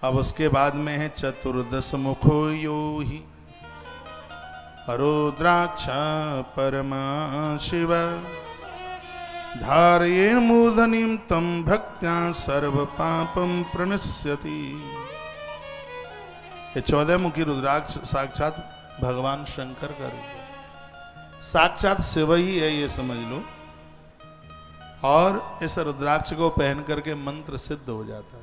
अब उसके बाद में है चतुर्दश मुखो यो ही रुद्राक्ष परमा शिव धारयेण मूर्धनिं तम भक्त्या सर्व पापम प्रणश्यति। ये 14 मुखी रुद्राक्ष साक्षात भगवान शंकर का रूप है, साक्षात शिव ही है, ये समझ लो। और इस रुद्राक्ष को पहन करके मंत्र सिद्ध हो जाता है,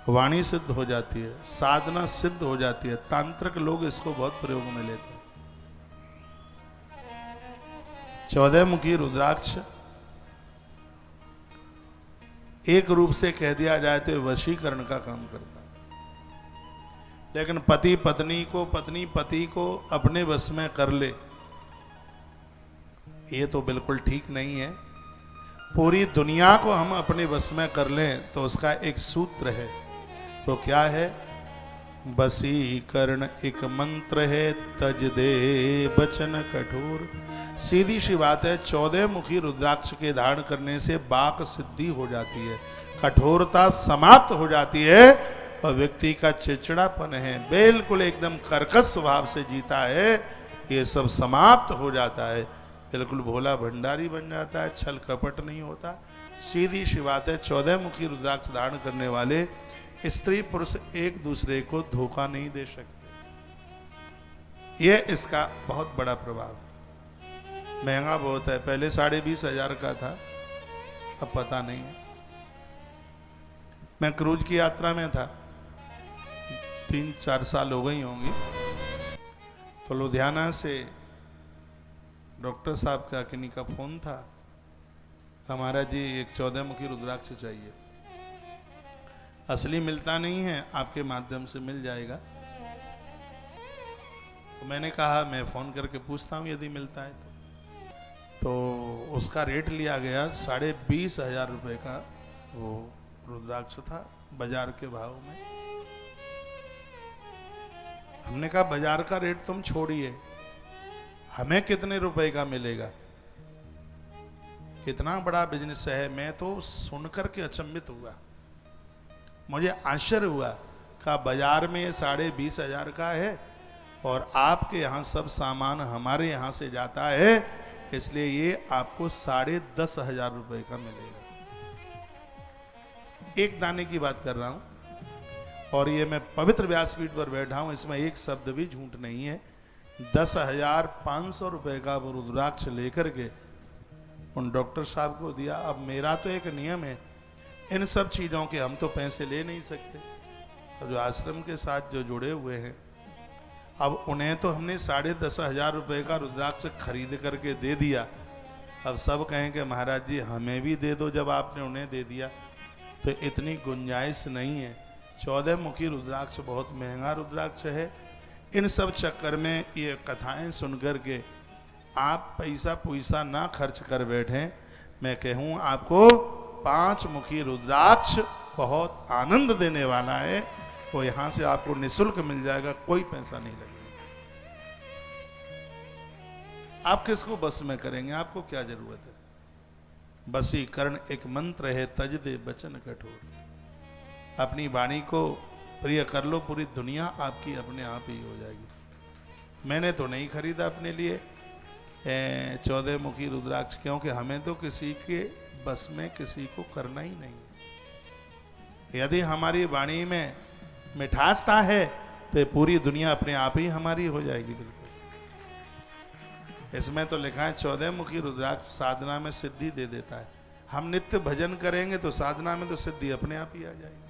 वाणी सिद्ध हो जाती है, साधना सिद्ध हो जाती है। तांत्रिक लोग इसको बहुत प्रयोग में लेते हैं। 14 मुखी रुद्राक्ष एक रूप से कह दिया जाए तो वशीकरण का काम करता है, लेकिन पति पत्नी को, पत्नी पति को अपने वश में कर ले, ये तो बिल्कुल ठीक नहीं है। पूरी दुनिया को हम अपने वश में कर लें तो उसका एक सूत्र है, तो क्या है? वशीकरण एक मंत्र है, तज दे बचन कठोर। सीधी सी बात है, 14 मुखी रुद्राक्ष के धारण करने से वाक सिद्धि हो जाती है, कठोरता समाप्त हो जाती है, और व्यक्ति का चिड़चिड़ापन है बिल्कुल एकदम कर्कश स्वभाव से जीता है, ये सब समाप्त हो जाता है, बिल्कुल भोला भंडारी बन जाता है, छल कपट नहीं होता। सीधी सी बात है, 14 मुखी रुद्राक्ष धारण करने वाले स्त्री पुरुष एक दूसरे को धोखा नहीं दे सकते। ये इसका बहुत बड़ा प्रभाव। महंगा बहुत है, पहले 20,500 का था, अब पता नहीं है। मैं क्रूज की यात्रा में था, 3-4 साल हो गई होंगी, तो लुधियाना से डॉक्टर साहब का किन्हीं का फोन था, हमारा जी एक 14 मुखी रुद्राक्ष चाहिए, असली मिलता नहीं है, आपके माध्यम से मिल जाएगा। तो मैंने कहा मैं फोन करके पूछता हूँ यदि मिलता है तो उसका रेट लिया गया 20,500 रुपये का वो रुद्राक्ष था, बाजार के भाव में। हमने कहा बाजार का रेट तुम छोड़िए, हमें कितने रुपए का मिलेगा? कितना बड़ा बिजनेस है। मैं तो सुनकर के अचंभित हुआ, मुझे आश्चर्य हुआ, का बाजार में 20,500 का है और आपके यहाँ सब सामान हमारे यहाँ से जाता है, इसलिए ये आपको 10,500 रुपए का मिलेगा। एक दाने की बात कर रहा हूं, और ये मैं पवित्र व्यासपीठ पर बैठा हूं, इसमें एक शब्द भी झूठ नहीं है। 10,500 रुपए का वो रुद्राक्ष लेकर के उन डॉक्टर साहब को दिया। अब मेरा तो एक नियम है, इन सब चीज़ों के हम तो पैसे ले नहीं सकते, और जो आश्रम के साथ जो जुड़े हुए हैं, अब उन्हें तो हमने 10,500 रुपये का रुद्राक्ष खरीद करके दे दिया। अब सब कहें कि महाराज जी हमें भी दे दो, जब आपने उन्हें दे दिया। तो इतनी गुंजाइश नहीं है। 14 मुखी रुद्राक्ष बहुत महंगा रुद्राक्ष है। इन सब चक्कर में ये कथाएं सुन कर के आप पैसा पुईसा ना खर्च कर बैठें। मैं कहूँ आपको 5 मुखी रुद्राक्ष बहुत आनंद देने वाला है, वो यहाँ से आपको निःशुल्क मिल जाएगा, कोई पैसा नहीं लगेगा। आप किसको बस में करेंगे? आपको क्या जरूरत है? वशीकरण एक मंत्र है, तज दे बचन कठोर। अपनी वाणी को प्रिय कर लो, पूरी दुनिया आपकी अपने आप ही हो जाएगी। मैंने तो नहीं खरीदा अपने लिए 14 मुखी रुद्राक्ष, क्योंकि हमें तो किसी के बस में किसी को करना ही नहीं। यदि हमारी वाणी में मिठासता है तो पूरी दुनिया अपने आप ही हमारी हो जाएगी। बिल्कुल इसमें तो लिखा है 14 मुखी रुद्राक्ष साधना में सिद्धि दे देता है। हम नित्य भजन करेंगे तो साधना में तो सिद्धि अपने आप ही आ जाएगी।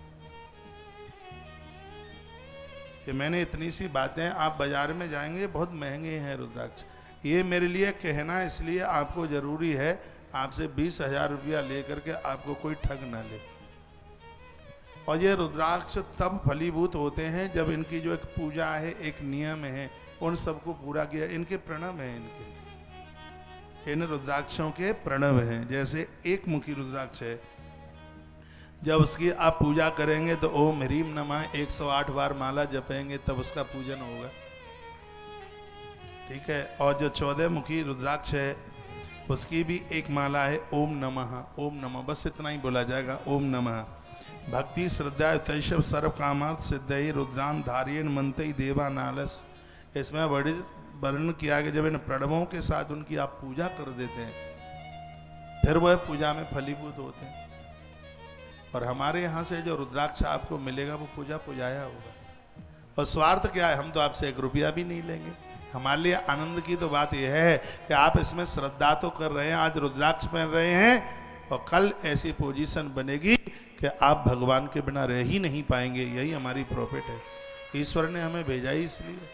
ये मैंने इतनी सी बातें, आप बाजार में जाएंगे बहुत महंगे हैं रुद्राक्ष। ये मेरे लिए कहना इसलिए आपको जरूरी है, आपसे 20,000 रुपया लेकर के आपको कोई ठग ना ले। और ये रुद्राक्ष तब फलीभूत होते हैं जब इनकी जो एक पूजा है, एक नियम है, उन सबको पूरा किया। इनके प्रणव हैं, इन रुद्राक्षों के प्रणव हैं। जैसे एक मुखी रुद्राक्ष है, जब उसकी आप पूजा करेंगे तो ओम ह्रीम नमः 108 बार माला जपेंगे, तब उसका पूजन होगा। ठीक है। और जो 14 मुखी रुद्राक्ष है उसकी भी एक माला है, ओम नमः, ओम नमः, बस इतना ही बोला जाएगा, ओम नमः। भक्ति श्रद्धा तैशव सर्व कामार्थ सिद्धि रुद्रान धारियन मंत्री देवा नालस। इसमें वर्णन किया कि जब इन प्रणवों के साथ उनकी आप पूजा कर देते हैं फिर वह पूजा में फलीभूत होते हैं। और हमारे यहाँ से जो रुद्राक्ष आपको मिलेगा वो पूजा पुजाया होगा। और स्वार्थ क्या है, हम तो आपसे 1 रुपया भी नहीं लेंगे। हमारे लिए आनंद की तो बात यह है कि आप इसमें श्रद्धा तो कर रहे हैं, आज रुद्राक्ष पहन रहे हैं और कल ऐसी पोजीशन बनेगी कि आप भगवान के बिना रह ही नहीं पाएंगे। यही हमारी प्रॉफिट है। ईश्वर ने हमें भेजा ही इसलिए।